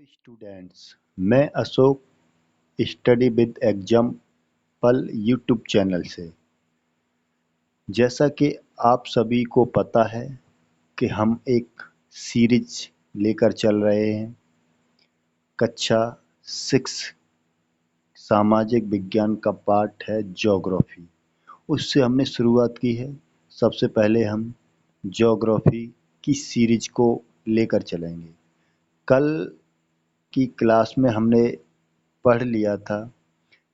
Students, मैं Ashok study with example YouTube channel से। जैसा कि आप सभी को पता है कि हम एक सीरीज लेकर चल रहे हैं। कक्षा 6 सामाजिक विज्ञान का पार्ट है ज्योग्राफी। उससे हमने शुरुआत की है। सबसे पहले हम ज्योग्राफी की सीरीज को लेकर चलेंगे। कल की क्लास में हमने पढ़ लिया था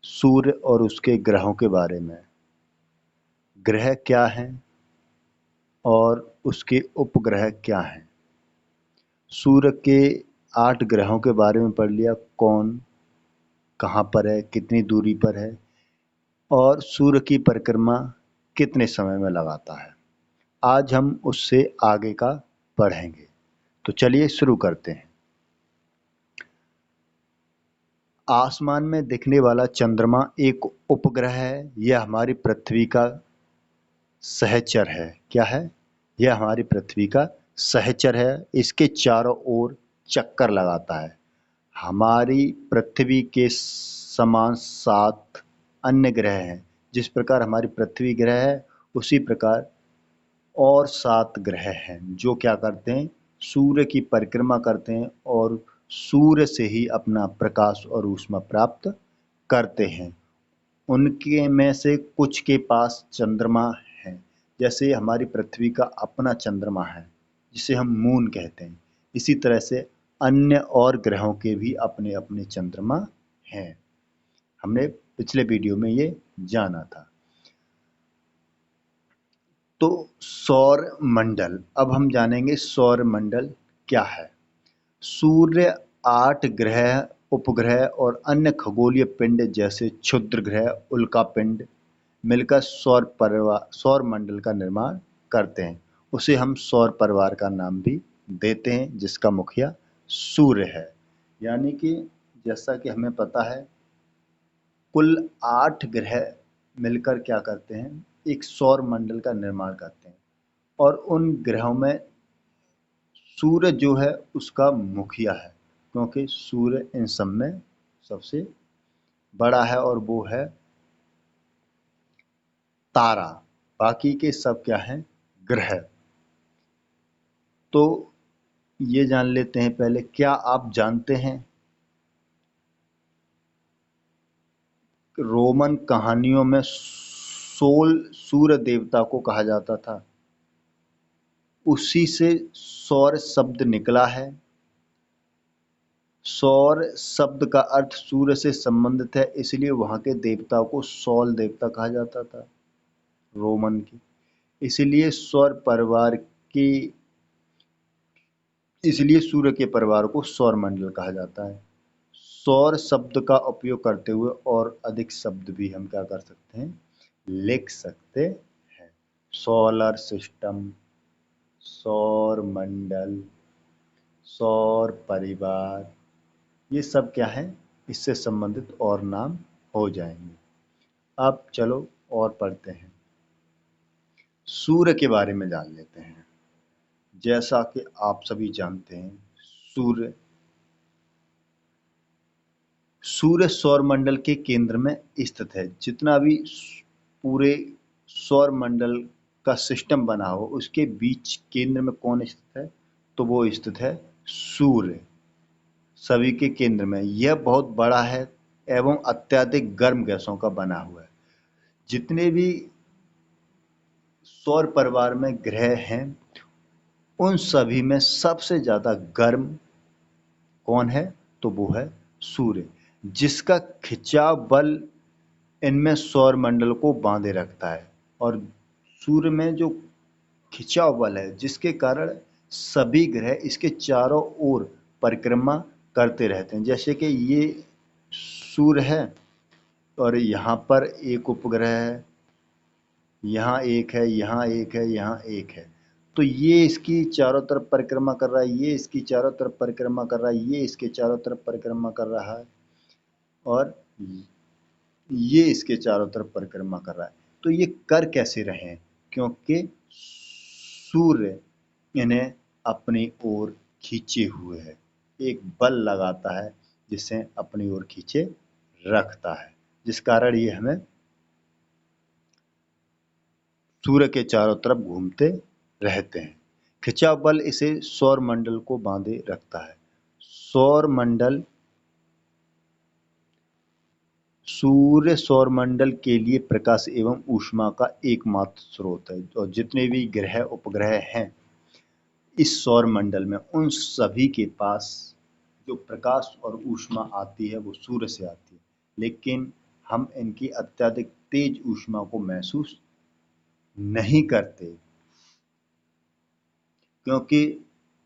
सूर्य और उसके ग्रहों के बारे में। ग्रह क्या हैं और उसके उपग्रह क्या हैं। सूर्य के 8 ग्रहों के बारे में पढ़ लिया, कौन कहाँ पर है, कितनी दूरी पर है और सूर्य की परिक्रमा कितने समय में लगाता है। आज हम उससे आगे का पढ़ेंगे। तो चलिए शुरू करते हैं। आसमान में दिखने वाला चंद्रमा एक उपग्रह है। यह हमारी पृथ्वी का सहचर है। क्या है? यह हमारी पृथ्वी का सहचर है। इसके चारों ओर चक्कर लगाता है। हमारी पृथ्वी के समान 7 अन्य ग्रह हैं। जिस प्रकार हमारी पृथ्वी ग्रह है, उसी प्रकार और 7 ग्रह हैं जो क्या करते हैं, सूर्य की परिक्रमा करते हैं और सूर्य से ही अपना प्रकाश और ऊष्मा प्राप्त करते हैं। उनके में से कुछ के पास चंद्रमा है, जैसे हमारी पृथ्वी का अपना चंद्रमा है जिसे हम मून कहते हैं। इसी तरह से अन्य और ग्रहों के भी अपने अपने चंद्रमा हैं। हमने पिछले वीडियो में ये जाना था। तो सौर मंडल, अब हम जानेंगे सौर मंडल क्या है। सूर्य 8 ग्रह, उपग्रह और अन्य खगोलीय पिंड जैसे क्षुद्र ग्रह, उल्का पिंड मिलकर सौर मंडल का निर्माण करते हैं। उसे हम सौर परिवार का नाम भी देते हैं, जिसका मुखिया सूर्य है। यानी कि जैसा कि हमें पता है, कुल 8 ग्रह मिलकर क्या करते हैं, एक सौर मंडल का निर्माण करते हैं और उन ग्रहों में सूर्य जो है उसका मुखिया है, क्योंकि सूर्य इन सब में सबसे बड़ा है और वो है तारा। बाकी के सब क्या हैं, ग्रह। तो ये जान लेते हैं पहले, क्या आप जानते हैं रोमन कहानियों में सोल सूर्य देवता को कहा जाता था, उसी से सौर शब्द निकला है। सौर शब्द का अर्थ सूर्य से संबंधित है, इसलिए वहां के देवता को सौल देवता कहा जाता था, रोमन की। इसलिए इसलिए सूर्य के परिवार को सौर मंडल कहा जाता है। सौर शब्द का उपयोग करते हुए और अधिक शब्द भी हम क्या कर सकते हैं, लिख सकते हैं। सोलर सिस्टम, सौर मंडल, सौर परिवार, ये सब क्या है, इससे संबंधित और नाम हो जाएंगे। अब चलो और पढ़ते हैं। सूर्य के बारे में जान लेते हैं। जैसा कि आप सभी जानते हैं, सूर्य सौर मंडल के केंद्र में स्थित है। जितना भी पूरे सौर मंडल का सिस्टम बना हो, उसके बीच केंद्र में कौन स्थित है, तो वो स्थित है सूर्य। सभी के केंद्र में यह बहुत बड़ा है एवं अत्यधिक गर्म गैसों का बना हुआ है। जितने भी सौर परिवार में ग्रह हैं, उन सभी में सबसे ज्यादा गर्म कौन है, तो वो है सूर्य, जिसका खिंचाव बल इनमें सौर मंडल को बांधे रखता है। और सूर्य में जो खिंचाव बल है, जिसके कारण सभी ग्रह इसके चारों ओर परिक्रमा करते रहते हैं। जैसे कि ये सूर्य है और यहाँ पर एक उपग्रह है, यहाँ एक है, यहाँ एक है, यहाँ एक है। तो ये इसकी चारों तरफ परिक्रमा कर रहा है, ये इसकी चारों तरफ परिक्रमा कर रहा है, ये इसके चारों तरफ परिक्रमा कर रहा है और ये इसके चारों तरफ परिक्रमा कर रहा है। तो ये कर कैसे रहे हैं, क्योंकि सूर्य इन्हें अपनी ओर खींचे हुए है। एक बल लगाता है जिसे अपनी ओर खींचे रखता है, जिस कारण ये हमें सूर्य के चारों तरफ घूमते रहते हैं। खिंचाव बल इसे सौर मंडल को बांधे रखता है। सौर मंडल सूर्य सौर मंडल के लिए प्रकाश एवं ऊष्मा का एकमात्र स्रोत है, और जितने भी ग्रह उपग्रह हैं इस सौर मंडल में, उन सभी के पास जो प्रकाश और ऊष्मा आती है वो सूर्य से आती है, लेकिन हम इनकी अत्यधिक तेज ऊष्मा को महसूस नहीं करते, क्योंकि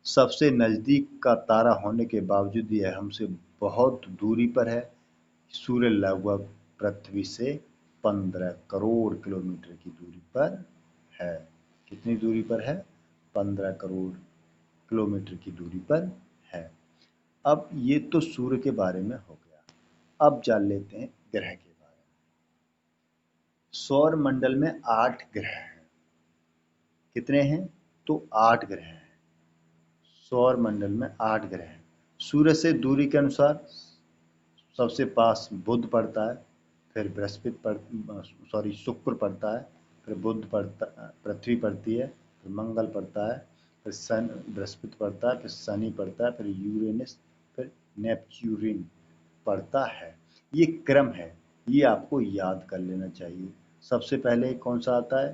सबसे नज़दीक का तारा होने के बावजूद यह हमसे बहुत दूरी पर है। सूर्य लगभग पृथ्वी से 15 करोड़ किलोमीटर की दूरी पर है। कितनी दूरी पर है? 15 करोड़ किलोमीटर की दूरी पर है। अब ये तो सूर्य के बारे में हो गया। अब जान लेते हैं ग्रह के बारे में। सौर मंडल में 8 ग्रह हैं। कितने हैं? तो 8 ग्रह हैं। सौर मंडल में 8 ग्रह हैं। सूर्य से दूरी के अनुसार सबसे पास बुध पड़ता है, फिर शुक्र पड़ता है, फिर बुध पड़ता, पृथ्वी पड़ती है, फिर मंगल पड़ता है, फिर बृहस्पति पड़ता है, फिर शनि पड़ता है, फिर यूरेनस, फिर नेपच्यूरिन पड़ता है। ये क्रम है, ये आपको याद कर लेना चाहिए। सबसे पहले कौन सा आता है?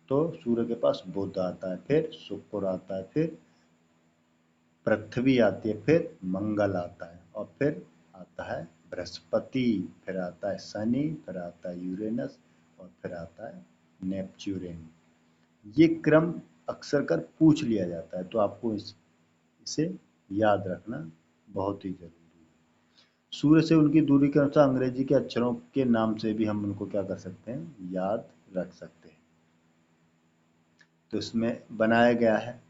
तो सूर्य के पास बुध आता है, फिर शुक्र आता है, फिर पृथ्वी आती है, फिर मंगल आता है, और फिर आता है बृहस्पति, फिर आता है शनि, फिर आता है यूरेनस, और फिर आता है नेपच्यूरिन। ये क्रम अक्सर कर पूछ लिया जाता है, तो आपको इसे याद रखना बहुत ही जरूरी है। सूर्य से उनकी दूरी के अनुसार अंग्रेजी के अक्षरों के नाम से भी हम उनको क्या कर सकते हैं? याद रख सकते हैं। तो इसमें बनाया गया है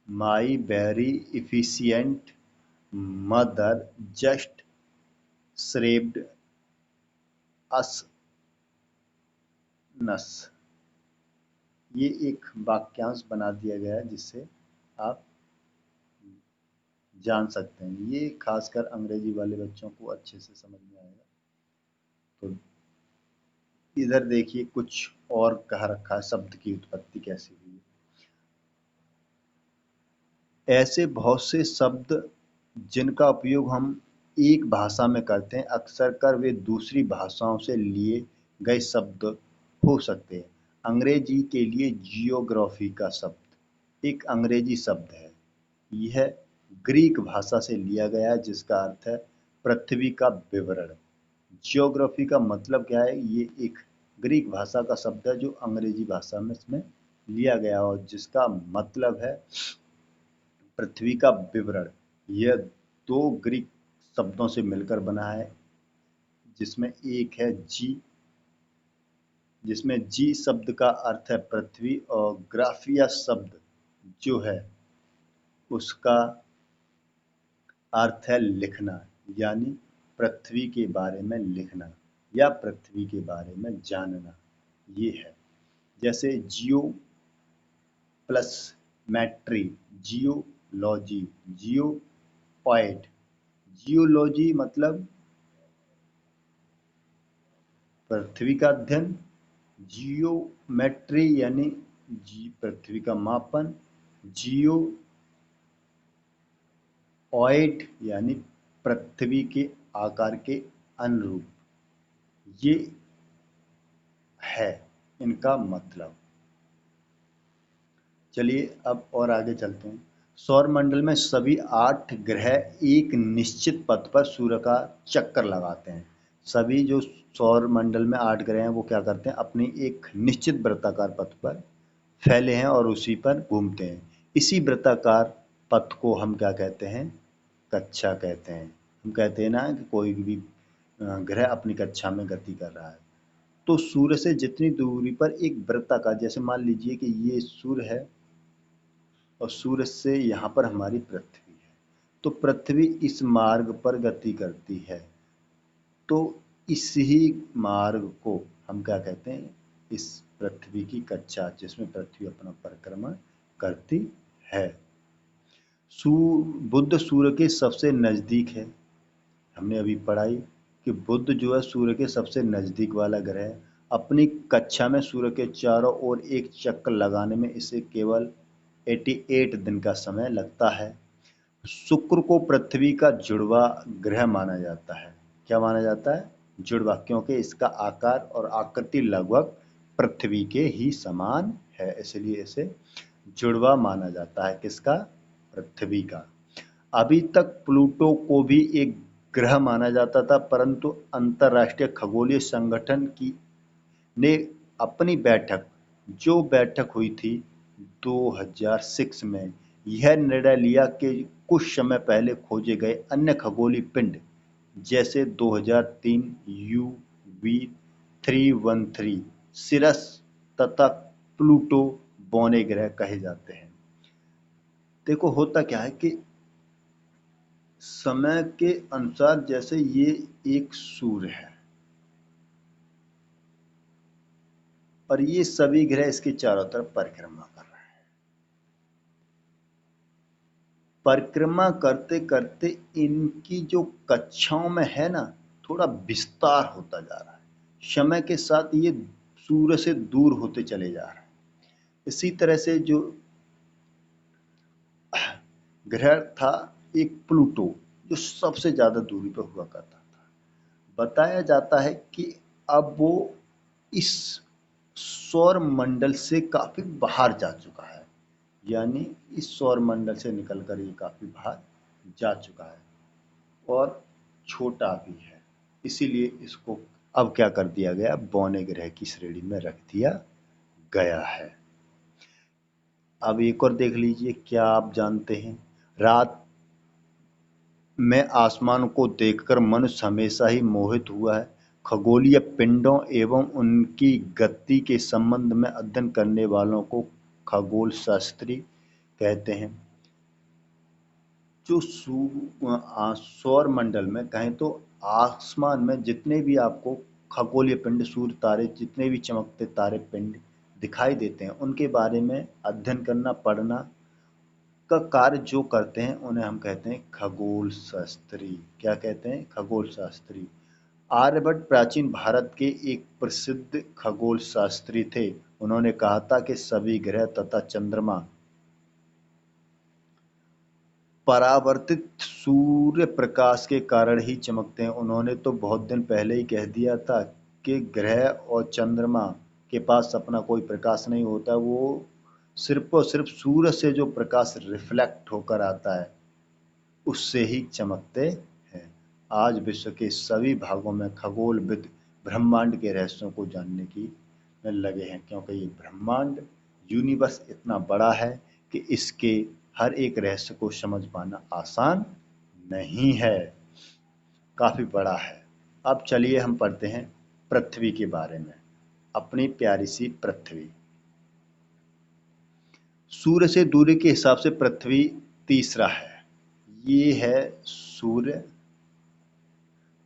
my very efficient mother just served us nuts. ये एक वाक्यांश बना दिया गया है जिससे आप जान सकते हैं। ये खासकर अंग्रेजी वाले बच्चों को अच्छे से समझ में आएगा। तो इधर देखिए कुछ और कहा रखा है, शब्द की उत्पत्ति कैसे हुई। ऐसे बहुत से शब्द जिनका उपयोग हम एक भाषा में करते हैं, अक्सर कर वे दूसरी भाषाओं से लिए गए शब्द हो सकते हैं। अंग्रेजी के लिए जियोग्राफी का शब्द एक अंग्रेजी शब्द है। यह ग्रीक भाषा से लिया गया है, जिसका अर्थ है पृथ्वी का विवरण। जियोग्राफी का मतलब क्या है? ये एक ग्रीक भाषा का शब्द है जो अंग्रेजी भाषा में इसमें लिया गया और जिसका मतलब है पृथ्वी का विवरण। यह दो ग्रीक शब्दों से मिलकर बना है, जिसमें एक है जी, जिसमें जी शब्द का अर्थ है पृथ्वी, और ग्राफिया शब्द जो है उसका अर्थ है लिखना, यानी पृथ्वी के बारे में लिखना या पृथ्वी के बारे में जानना। ये है जैसे जियो प्लस मैट्री, जियोलॉजी, जियो पॉइंट। जियोलॉजी मतलब पृथ्वी का अध्ययन, जियोमेट्री यानी पृथ्वी का मापन, जियो ऑइड यानी पृथ्वी के आकार के अनुरूप। ये है इनका मतलब। चलिए अब और आगे चलते हैं। सौर मंडल में सभी 8 ग्रह एक निश्चित पथ पर सूर्य का चक्कर लगाते हैं। सभी जो सौर मंडल में 8 ग्रह हैं वो क्या करते हैं? अपनी एक निश्चित वृत्ताकार पथ पर फैले हैं और उसी पर घूमते हैं। इसी वृत्ताकार पथ को हम क्या कहते हैं? कक्षा कहते हैं। हम कहते हैं ना कि कोई भी ग्रह अपनी कक्षा में गति कर रहा है। तो सूर्य से जितनी दूरी पर एक वृत्ताकार, जैसे मान लीजिए कि ये सूर्य है और सूर्य से यहाँ पर हमारी पृथ्वी है, तो पृथ्वी इस मार्ग पर गति करती है। तो इस ही मार्ग को हम क्या कहते हैं? इस पृथ्वी की कक्षा जिसमें पृथ्वी अपना परिक्रमा करती है। बुध सूर्य के सबसे नज़दीक है। हमने अभी पढ़ाई कि बुध जो है सूर्य के सबसे नज़दीक वाला ग्रह है। अपनी कक्षा में सूर्य के चारों ओर एक चक्कर लगाने में इसे केवल 88 दिन का समय लगता है। शुक्र को पृथ्वी का जुड़वा ग्रह माना जाता है। क्या माना जाता है? जुड़वा, क्योंकि इसका आकार और आकृति लगभग पृथ्वी के ही समान है, इसलिए इसे जुड़वा माना जाता है। किसका? पृथ्वी का। अभी तक प्लूटो को भी एक ग्रह माना जाता था, परंतु अंतर्राष्ट्रीय खगोलीय संगठन की ने अपनी बैठक हुई थी 2006 में, यह निर्णय लिया कि कुछ समय पहले खोजे गए अन्य खगोलीय पिंड जैसे 2003 UV313 सिरस तथा प्लूटो बौने ग्रह कहे जाते हैं। देखो होता क्या है कि समय के अनुसार जैसे ये एक सूर्य है और ये सभी ग्रह इसके चारों तरफ परिक्रमा कर रहे हैं। परिक्रमा करते करते इनकी जो कक्षाओं में है ना, थोड़ा विस्तार होता जा रहा है। समय के साथ ये सूर्य से दूर होते चले जा रहे हैं। इसी तरह से जो ग्रह था एक प्लूटो, जो सबसे ज्यादा दूरी पर हुआ करता था, बताया जाता है कि अब वो इस सौर मंडल से काफी बाहर जा चुका है, यानी इस सौर मंडल से निकलकर ये काफी बाहर जा चुका है और छोटा भी है। इसीलिए इसको अब क्या कर दिया गया, बौने ग्रह की श्रेणी में रख दिया गया है। अब एक और देख लीजिए, क्या आप जानते हैं रात में आसमान को देखकर मनुष्य हमेशा ही मोहित हुआ है। खगोलीय पिंडों एवं उनकी गति के संबंध में अध्ययन करने वालों को खगोल शास्त्री कहते हैं। जो सौर मंडल में कहें तो आसमान में जितने भी आपको खगोलीय पिंड, सूर्य, तारे, जितने भी चमकते तारे पिंड दिखाई देते हैं, उनके बारे में अध्ययन करना, पढ़ना का कार्य जो करते हैं उन्हें हम कहते हैं खगोल शास्त्री। क्या कहते हैं? खगोल शास्त्री। आर्यभट्ट प्राचीन भारत के एक प्रसिद्ध खगोल शास्त्री थे। उन्होंने कहा था कि सभी ग्रह तथा चंद्रमा परावर्तित सूर्य प्रकाश के कारण ही चमकते हैं। उन्होंने तो बहुत दिन पहले ही कह दिया था कि ग्रह और चंद्रमा के पास अपना कोई प्रकाश नहीं होता, वो सिर्फ और सिर्फ सूर्य से जो प्रकाश रिफ्लेक्ट होकर आता है उससे ही चमकते हैं। आज विश्व के सभी भागों में खगोलविद ब्रह्मांड के रहस्यों को जानने की में लगे हैं, क्योंकि ये ब्रह्मांड, यूनिवर्स इतना बड़ा है कि इसके हर एक रहस्य को समझ पाना आसान नहीं है, काफी बड़ा है। अब चलिए हम पढ़ते हैं पृथ्वी के बारे में। अपनी प्यारी सी पृथ्वी। सूर्य से दूरी के हिसाब से पृथ्वी तीसरा है। ये है सूर्य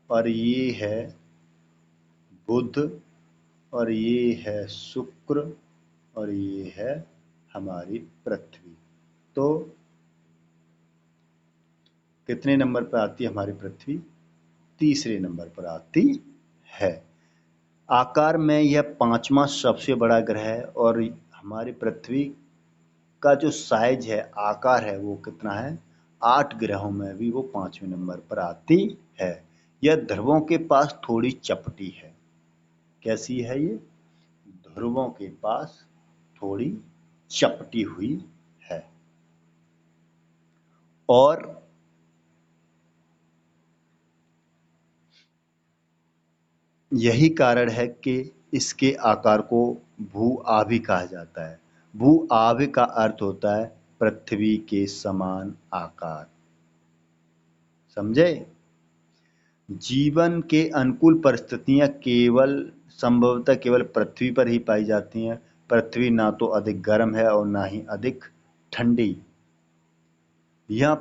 और ये है बुध और ये है शुक्र और ये है हमारी पृथ्वी। तो कितने नंबर पर आती है हमारी पृथ्वी? तीसरे नंबर पर आती है। आकार में यह पांचवा सबसे बड़ा ग्रह है और हमारी पृथ्वी का जो साइज है, आकार है, वो कितना है? 8 ग्रहों में भी वो पांचवें नंबर पर आती है। यह ध्रुवों के पास थोड़ी चपटी है। कैसी है ये? ध्रुवों के पास थोड़ी चपटी हुई है और यही कारण है कि इसके आकार को भू-आभी कहा जाता है। भू-आभी का अर्थ होता है पृथ्वी के समान आकार। समझे? जीवन के अनुकूल परिस्थितियां संभवतः केवल पृथ्वी पर ही पाई जाती हैं। पृथ्वी ना तो अधिक गर्म है और ना ही अधिक ठंडी। यह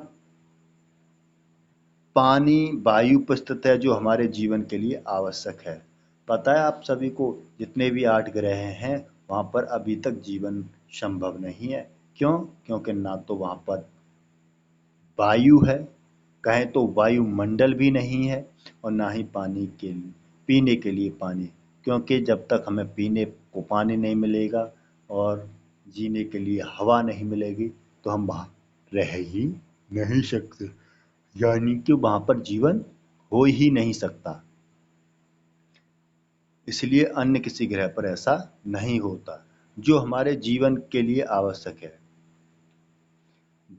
पानी, वायु पर स्थित है जो हमारे जीवन के लिए आवश्यक है। पता है आप सभी को, जितने भी 8 ग्रह हैं वहां पर अभी तक जीवन संभव नहीं है। क्यों? क्योंकि ना तो वहां पर वायु है, कहें तो वायुमंडल भी नहीं है, और ना ही पानी के लिए, पीने के लिए पानी, क्योंकि जब तक हमें पीने को पानी नहीं मिलेगा और जीने के लिए हवा नहीं मिलेगी तो हम वहाँ रह ही नहीं सकते, यानी कि वहाँ पर जीवन हो ही नहीं सकता। इसलिए अन्य किसी ग्रह पर ऐसा नहीं होता जो हमारे जीवन के लिए आवश्यक है।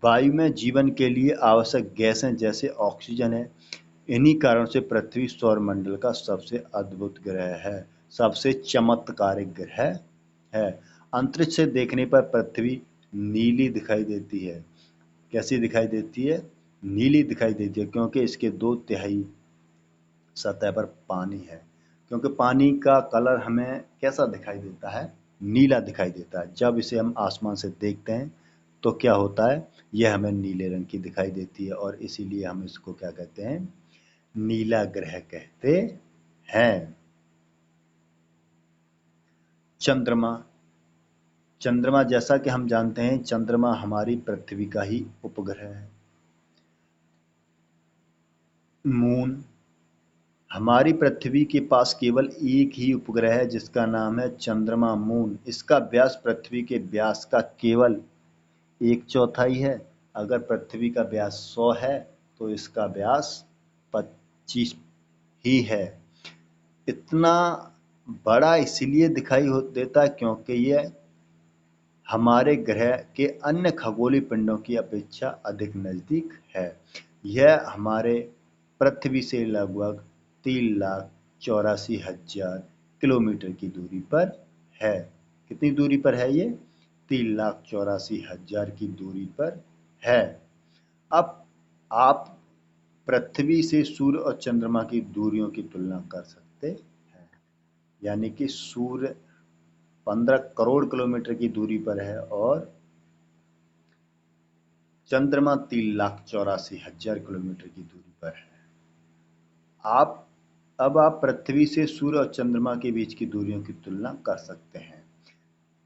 वायु में जीवन के लिए आवश्यक गैसें जैसे ऑक्सीजन है। इन्हीं कारण से पृथ्वी सौरमंडल का सबसे अद्भुत ग्रह है, सबसे चमत्कारिक ग्रह है। अंतरिक्ष से देखने पर पृथ्वी नीली दिखाई देती है। कैसी दिखाई देती है? नीली दिखाई देती है, क्योंकि इसके 2/3 सतह पर पानी है। क्योंकि पानी का कलर हमें कैसा दिखाई देता है? नीला दिखाई देता है। जब इसे हम आसमान से देखते हैं तो क्या होता है? यह हमें नीले रंग की दिखाई देती है, और इसीलिए हम इसको क्या कहते हैं? नीला ग्रह कहते हैं। चंद्रमा। चंद्रमा, जैसा कि हम जानते हैं, चंद्रमा हमारी पृथ्वी का ही उपग्रह है। मून। हमारी पृथ्वी के पास केवल एक ही उपग्रह है जिसका नाम है चंद्रमा मून। इसका व्यास पृथ्वी के व्यास का केवल 1/4 है। अगर पृथ्वी का व्यास 100 है तो इसका व्यास 25 ही है। इतना बड़ा इसलिए दिखाई देता है क्योंकि यह हमारे ग्रह के अन्य खगोलीय पिंडों की अपेक्षा अधिक नज़दीक है। यह हमारे पृथ्वी से लगभग 3,84,000 किलोमीटर की दूरी पर है। कितनी दूरी पर है ये? 3,84,000 की दूरी पर है। अब आप पृथ्वी से सूर्य और चंद्रमा की दूरियों की तुलना कर सकते हैं। यानी कि सूर्य 15 करोड़ किलोमीटर की दूरी पर है और चंद्रमा 3,84,000 किलोमीटर की दूरी पर है। अब आप पृथ्वी से सूर्य और चंद्रमा के बीच की दूरियों की तुलना कर सकते हैं।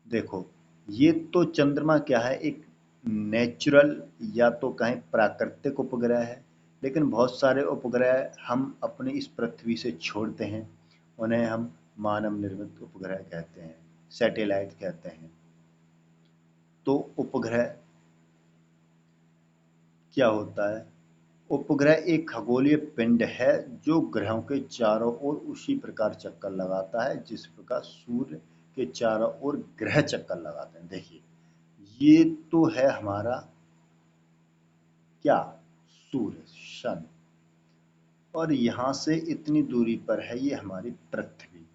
देखो, ये तो चंद्रमा क्या है? एक नेचुरल या तो कहें प्राकृतिक उपग्रह है, लेकिन बहुत सारे उपग्रह हम अपने इस पृथ्वी से छोड़ते हैं, उन्हें हम मानव निर्मित उपग्रह कहते हैं, सैटेलाइट कहते हैं। तो उपग्रह क्या होता है? उपग्रह एक खगोलीय पिंड है जो ग्रहों के चारों ओर उसी प्रकार चक्कर लगाता है जिस प्रकार सूर्य के चारों ओर ग्रह चक्कर लगाते हैं। देखिए, ये तो है हमारा क्या? सूर्य, सन। और यहां से इतनी दूरी पर है ये हमारी पृथ्वी।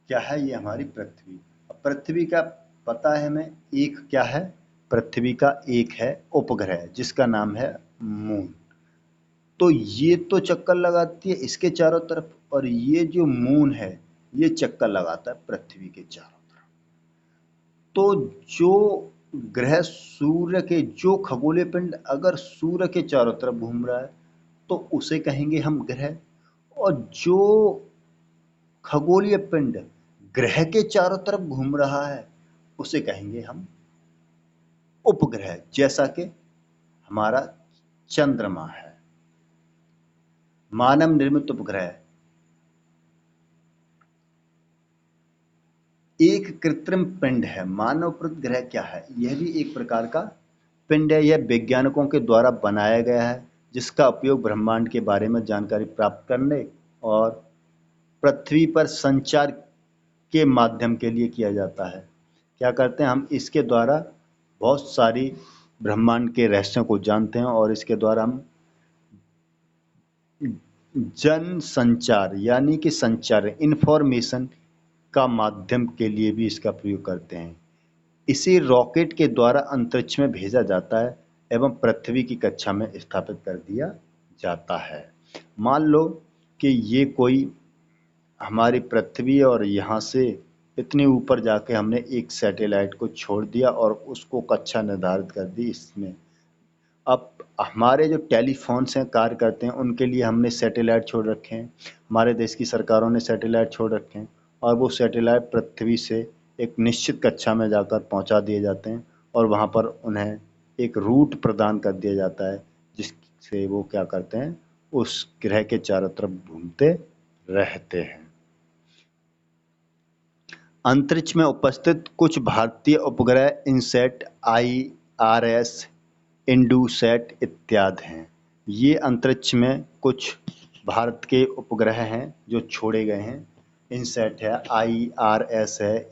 क्या है? ये हमारी पृथ्वी। अब पृथ्वी का पता है हमें, एक क्या है? पृथ्वी का एक है उपग्रह जिसका नाम है मून। तो ये तो चक्कर लगाती है इसके चारों तरफ, और ये जो मून है ये चक्कर लगाता है पृथ्वी के चारों तरफ। तो जो ग्रह सूर्य के, जो खगोलीय पिंड अगर सूर्य के चारों तरफ घूम रहा है तो उसे कहेंगे हम ग्रह, और जो खगोलीय पिंड ग्रह के चारों तरफ घूम रहा है उसे कहेंगे हम उपग्रह, जैसा कि हमारा चंद्रमा है। मानव निर्मित उपग्रह एक कृत्रिम पिंड है। मानवकृत ग्रह क्या है? यह भी एक प्रकार का पिंड है। यह वैज्ञानिकों के द्वारा बनाया गया है जिसका उपयोग ब्रह्मांड के बारे में जानकारी प्राप्त करने और पृथ्वी पर संचार के माध्यम के लिए किया जाता है। क्या करते हैं हम? इसके द्वारा बहुत सारी ब्रह्मांड के रहस्यों को जानते हैं, और इसके द्वारा हम जन संचार यानी कि संचार, इंफॉर्मेशन का माध्यम के लिए भी इसका प्रयोग करते हैं। इसे रॉकेट के द्वारा अंतरिक्ष में भेजा जाता है एवं पृथ्वी की कक्षा में स्थापित कर दिया जाता है। मान लो कि ये कोई हमारी पृथ्वी, और यहाँ से इतने ऊपर जाके हमने एक सैटेलाइट को छोड़ दिया और उसको कक्षा निर्धारित कर दी इसमें। अब हमारे जो टेलीफोन्स हैं कार्य करते हैं उनके लिए हमने सैटेलाइट छोड़ रखे हैं, हमारे देश की सरकारों ने सैटेलाइट छोड़ रखे हैं, और वो सैटेलाइट पृथ्वी से एक निश्चित कक्षा में जाकर पहुंचा दिए जाते हैं और वहां पर उन्हें एक रूट प्रदान कर दिया जाता है, जिससे वो क्या करते हैं, उस ग्रह के चारों तरफ घूमते रहते हैं। अंतरिक्ष में उपस्थित कुछ भारतीय उपग्रह इनसैट, IRS, इंडूसैट इत्यादि हैं। ये अंतरिक्ष में कुछ भारत के उपग्रह हैं जो छोड़े गए हैं। इनसैट है, IRS है,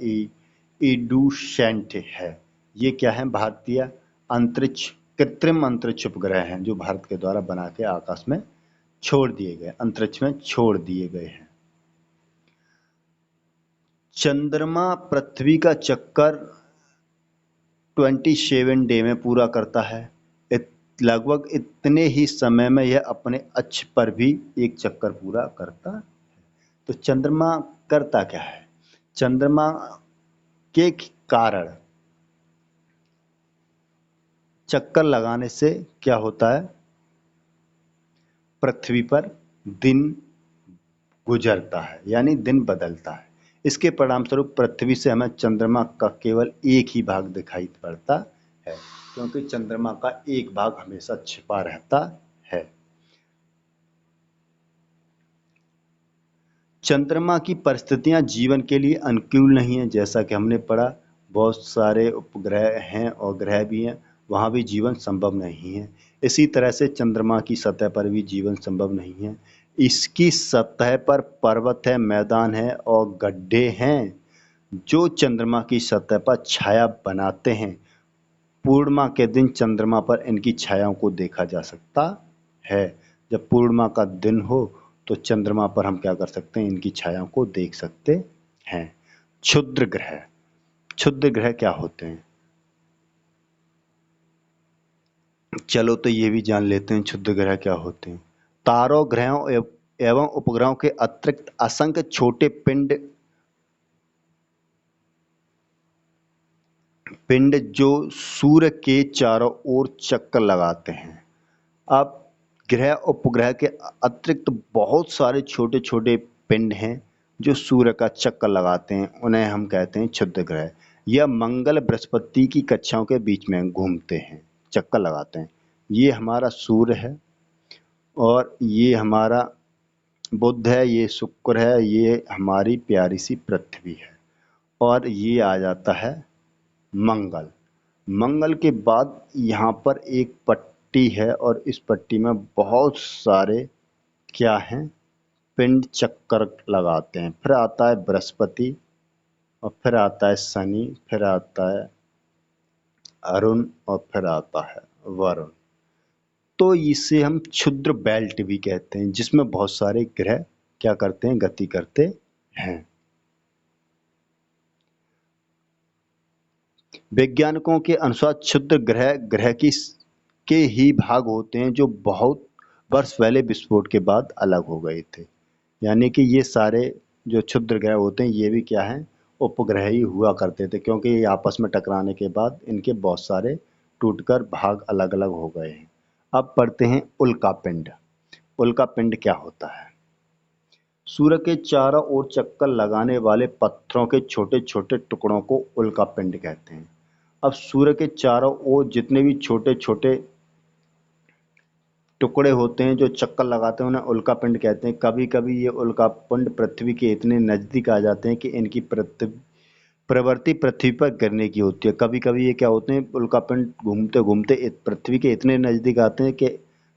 इंडूसैट है। ये क्या है, भारतीय अंतरिक्ष, कृत्रिम अंतरिक्ष उपग्रह हैं जो भारत के द्वारा बना के आकाश में छोड़ दिए गए, अंतरिक्ष में छोड़ दिए गए हैं। चंद्रमा पृथ्वी का चक्कर 27 डे में पूरा करता है। लगभग इतने ही समय में यह अपने अक्ष पर भी एक चक्कर पूरा करता है। तो चंद्रमा करता क्या है? चंद्रमा के कारण चक्कर लगाने से क्या होता है, पृथ्वी पर दिन गुजरता है, यानी दिन बदलता है। इसके परिणाम स्वरूप पृथ्वी से हमें चंद्रमा का केवल एक ही भाग दिखाई पड़ता है, क्योंकि चंद्रमा का एक भाग हमेशा छिपा रहता है। चंद्रमा की परिस्थितियां जीवन के लिए अनुकूल नहीं है, जैसा कि हमने पढ़ा। बहुत सारे उपग्रह हैं और ग्रह भी हैं, वहाँ भी जीवन संभव नहीं है। इसी तरह से चंद्रमा की सतह पर भी जीवन संभव नहीं है। इसकी सतह पर पर्वत है, मैदान है और गड्ढे हैं, जो चंद्रमा की सतह पर छाया बनाते हैं। पूर्णिमा के दिन चंद्रमा पर इनकी छायाओं को देखा जा सकता है। जब पूर्णिमा का दिन हो तो चंद्रमा पर हम क्या कर सकते हैं, इनकी छायाओं को देख सकते हैं। क्षुद्र ग्रह, क्षुद्र ग्रह क्या होते हैं? चलो तो ये भी जान लेते हैं क्षुद्र ग्रह क्या होते हैं। तारों, ग्रहों एवं उपग्रहों के अतिरिक्त असंख्य छोटे पिंड जो सूर्य के चारों ओर चक्कर लगाते हैं। अब ग्रह उपग्रह के अतिरिक्त बहुत सारे छोटे छोटे पिंड हैं जो सूर्य का चक्कर लगाते हैं, उन्हें हम कहते हैं क्षुद्र ग्रह। यह मंगल बृहस्पति की कक्षाओं के बीच में घूमते हैं, चक्कर लगाते हैं। ये हमारा सूर्य है और ये हमारा बुध है, ये शुक्र है, ये हमारी प्यारी सी पृथ्वी है, और ये आ जाता है मंगल। मंगल के बाद यहाँ पर एक पट्टी है और इस पट्टी में बहुत सारे क्या हैं, पिंड चक्कर लगाते हैं। फिर आता है बृहस्पति और फिर आता है शनि, फिर आता है अरुण और फिर आता है वरुण। तो इसे हम क्षुद्र बेल्ट भी कहते हैं, जिसमें बहुत सारे ग्रह क्या करते हैं, गति करते हैं। वैज्ञानिकों के अनुसार क्षुद्र ग्रह ग्रह के ही भाग होते हैं जो बहुत वर्ष पहले विस्फोट के बाद अलग हो गए थे। यानी कि ये सारे जो क्षुद्र ग्रह होते हैं ये भी क्या हैं, उपग्रह ही हुआ करते थे, क्योंकि ये आपस में टकराने के बाद इनके बहुत सारे टूटकर भाग अलग अलग हो गए हैं। अब पढ़ते हैं उल्कापिंड। उल्कापिंड क्या होता है? सूर्य के चारों ओर चक्कर लगाने वाले पत्थरों के छोटे छोटे टुकड़ों को उल्कापिंड कहते हैं। अब सूर्य के चारों ओर जितने भी छोटे छोटे टुकड़े होते हैं जो चक्कर लगाते हैं, उन्हें उल्कापिंड कहते हैं। कभी कभी ये उल्कापिंड पृथ्वी के इतने नज़दीक आ जाते हैं कि इनकी प्रवृत्ति पृथ्वी पर गिरने की होती है। कभी कभी ये क्या होते हैं, उल्कापिंड घूमते घूमते पृथ्वी के इतने नज़दीक आते हैं कि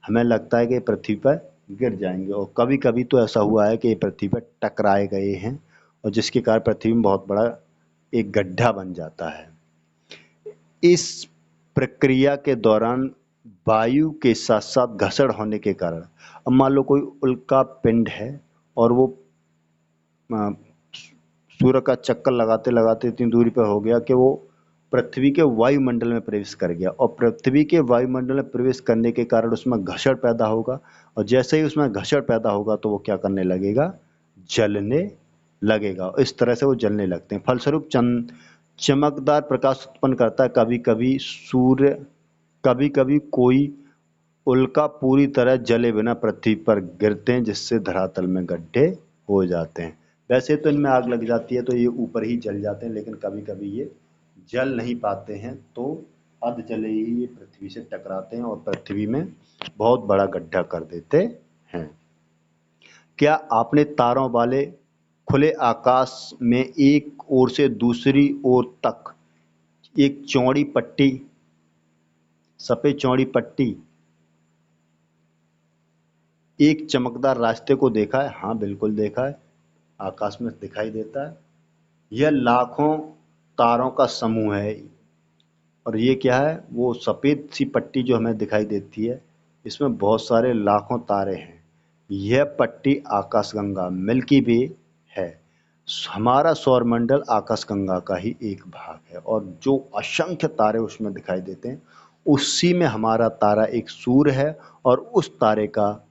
हमें लगता है कि पृथ्वी पर गिर जाएंगे, और कभी कभी तो ऐसा हुआ है कि ये पृथ्वी पर टकराए गए हैं और जिसके कारण पृथ्वी में बहुत बड़ा एक गड्ढा बन जाता है। इस प्रक्रिया के दौरान वायु के साथ साथ घर्षण होने के कारण, अब मान लो कोई उल्का पिंड है और वो सूर्य का चक्कर लगाते लगाते इतनी दूरी पर हो गया कि वो पृथ्वी के वायुमंडल में प्रवेश कर गया, और पृथ्वी के वायुमंडल में प्रवेश करने के कारण उसमें घर्षण पैदा होगा, और जैसे ही उसमें घर्षण पैदा होगा तो वो क्या करने लगेगा, जलने लगेगा। इस तरह से वो जलने लगते हैं। फलस्वरूप चमकदार प्रकाश उत्पन्न करता है। कभी कभी सूर्य, कभी कभी कोई उल्का पूरी तरह जले बिना पृथ्वी पर गिरते हैं, जिससे धरातल में गड्ढे हो जाते हैं। वैसे तो इनमें आग लग जाती है तो ये ऊपर ही जल जाते हैं, लेकिन कभी कभी ये जल नहीं पाते हैं तो आधे चले ही ये पृथ्वी से टकराते हैं और पृथ्वी में बहुत बड़ा गड्ढा कर देते हैं। क्या आपने तारों वाले खुले आकाश में एक ओर से दूसरी ओर तक एक चौड़ी पट्टी, सफेद चौड़ी पट्टी, एक चमकदार रास्ते को देखा है? हाँ बिल्कुल देखा है, आकाश में दिखाई देता है। यह लाखों तारों का समूह है। और ये क्या है? वो सफेद सी पट्टी जो हमें दिखाई देती है, इसमें बहुत सारे लाखों तारे हैं। यह पट्टी आकाशगंगा मिल्की वे है। हमारा सौरमंडल आकाशगंगा का ही एक भाग है और जो असंख्य तारे उसमें दिखाई देते हैं, उसी में हमारा तारा एक सूर्य है और उस तारे का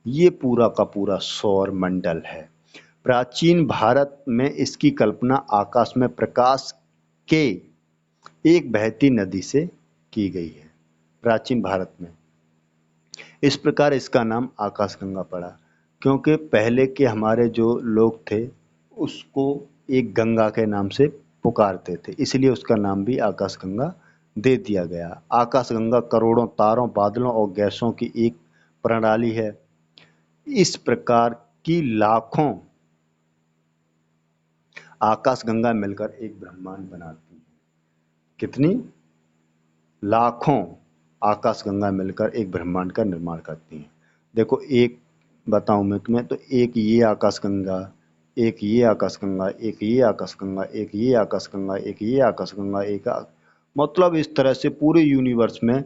ये पूरा का पूरा सौरमंडल है। प्राचीन भारत में इसकी कल्पना आकाश में प्रकाश के एक बहती नदी से की गई है। प्राचीन भारत में इस प्रकार इसका नाम आकाशगंगा पड़ा, क्योंकि पहले के हमारे जो लोग थे उसको एक गंगा के नाम से पुकारते थे, इसलिए उसका नाम भी आकाशगंगा दे दिया गया। आकाशगंगा करोड़ों तारों, बादलों और गैसों की एक प्रणाली है। इस प्रकार की लाखों आकाशगंगा मिलकर एक ब्रह्मांड बनाती है। कितनी? लाखों आकाशगंगा मिलकर एक ब्रह्मांड का निर्माण करती हैं। देखो, एक बताऊं मैं तुम्हें, तो एक ये आकाशगंगा, एक ये आकाशगंगा, एक ये आकाशगंगा, एक ये आकाशगंगा, एक ये आकाशगंगा, मतलब इस तरह से पूरे यूनिवर्स में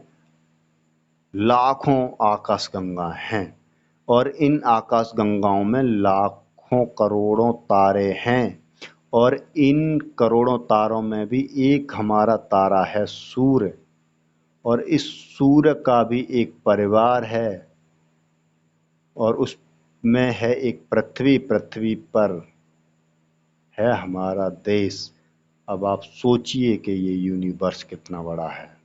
लाखों आकाशगंगा हैं और इन आकाशगंगाओं में लाखों करोड़ों तारे हैं और इन करोड़ों तारों में भी एक हमारा तारा है सूर्य, और इस सूर्य का भी एक परिवार है और उसमें है एक पृथ्वी, पृथ्वी पर है हमारा देश। अब आप सोचिए कि ये यूनिवर्स कितना बड़ा है।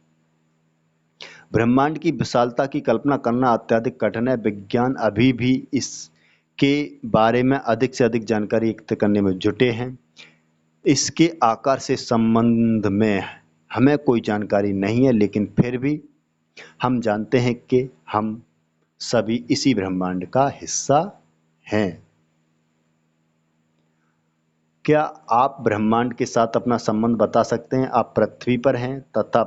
ब्रह्मांड की विशालता की कल्पना करना अत्यधिक कठिन है। विज्ञान अभी भी इसके बारे में अधिक से अधिक जानकारी एकत्र करने में जुटे हैं। इसके आकार से संबंध में हमें कोई जानकारी नहीं है, लेकिन फिर भी हम जानते हैं कि हम सभी इसी ब्रह्मांड का हिस्सा हैं। क्या आप ब्रह्मांड के साथ अपना संबंध बता सकते हैं? आप पृथ्वी पर हैं तथा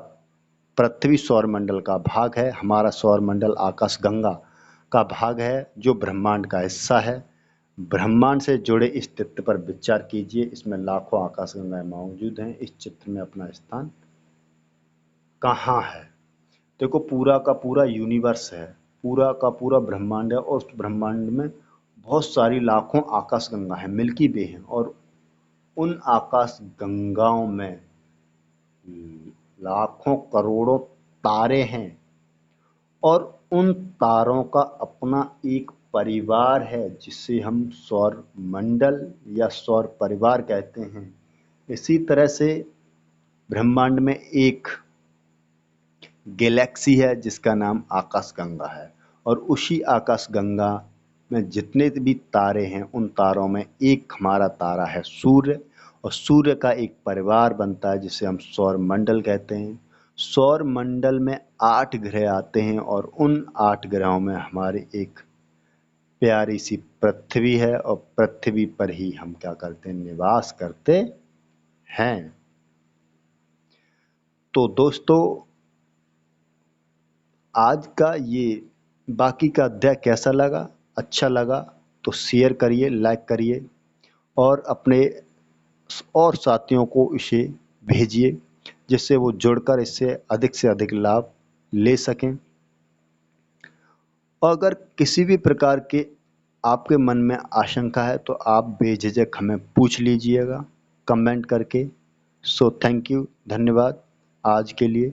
पृथ्वी सौरमंडल का भाग है। हमारा सौरमंडल आकाशगंगा का भाग है जो ब्रह्मांड का हिस्सा है। ब्रह्मांड से जुड़े इस तथ्य पर विचार कीजिए, इसमें लाखों आकाशगंगाएं मौजूद हैं। इस चित्र में अपना स्थान कहाँ है? देखो, पूरा का पूरा यूनिवर्स है, पूरा का पूरा ब्रह्मांड है और उस ब्रह्मांड में बहुत सारी लाखों आकाशगंगा है, मिल्की वे हैं, और उन आकाशगंगाओं में लाखों करोड़ों तारे हैं और उन तारों का अपना एक परिवार है जिसे हम सौर मंडल या सौर परिवार कहते हैं। इसी तरह से ब्रह्मांड में एक गैलेक्सी है जिसका नाम आकाशगंगा है और उसी आकाशगंगा में जितने भी तारे हैं उन तारों में एक हमारा तारा है सूर्य, और सूर्य का एक परिवार बनता है जिसे हम सौर मंडल कहते हैं। सौर मंडल में 8 ग्रह आते हैं और उन 8 ग्रहों में हमारी एक प्यारी सी पृथ्वी है और पृथ्वी पर ही हम क्या करते हैं? निवास करते हैं। तो दोस्तों, आज का ये बाकी का अध्याय कैसा लगा? अच्छा लगा तो शेयर करिए, लाइक करिए और अपने और साथियों को इसे भेजिए जिससे वो जुड़कर इससे अधिक से अधिक लाभ ले सकें। और अगर किसी भी प्रकार के आपके मन में आशंका है तो आप बेझिझक हमें पूछ लीजिएगा कमेंट करके। सो थैंक यू, धन्यवाद आज के लिए।